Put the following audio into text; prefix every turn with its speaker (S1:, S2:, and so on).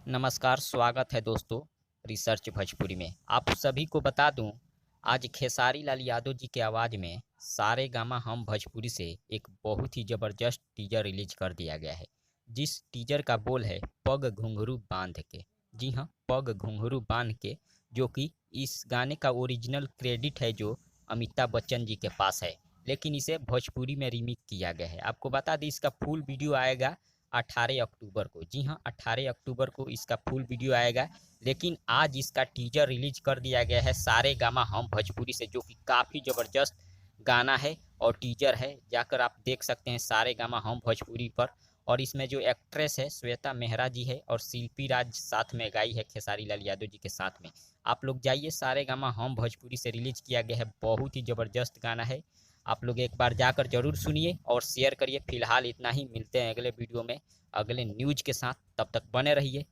S1: नमस्कार, स्वागत है दोस्तों रिसर्च भोजपुरी में। आप सभी को बता दूं, आज खेसारी लाल यादव जी की आवाज़ में सारे गामा हम भोजपुरी से एक बहुत ही ज़बरदस्त टीजर रिलीज कर दिया गया है। जिस टीजर का बोल है पग घुंघरू बांध के। जी हाँ, पग घुंघरू बांध के, जो कि इस गाने का ओरिजिनल क्रेडिट है जो अमिताभ बच्चन जी के पास है, लेकिन इसे भोजपुरी में रीमेक किया गया है। आपको बता दें, इसका फुल वीडियो आएगा 18 अक्टूबर को। जी हाँ, 18 अक्टूबर को इसका फुल वीडियो आएगा, लेकिन आज इसका टीजर रिलीज कर दिया गया है सारे गामा हम भोजपुरी से, जो कि काफ़ी ज़बरदस्त गाना है और टीजर है। जाकर आप देख सकते हैं सारे गामा हम भोजपुरी पर। और इसमें जो एक्ट्रेस है श्वेता मेहरा जी है और शिल्पी राज साथ में गाई है खेसारी लाल यादव जी के साथ में। आप लोग जाइए, सारे गामा हम भोजपुरी से रिलीज किया गया है, बहुत ही ज़बरदस्त गाना है। आप लोग एक बार जाकर जरूर सुनिए और शेयर करिए। फिलहाल इतना ही, मिलते हैं अगले वीडियो में अगले न्यूज के साथ। तब तक बने रहिए।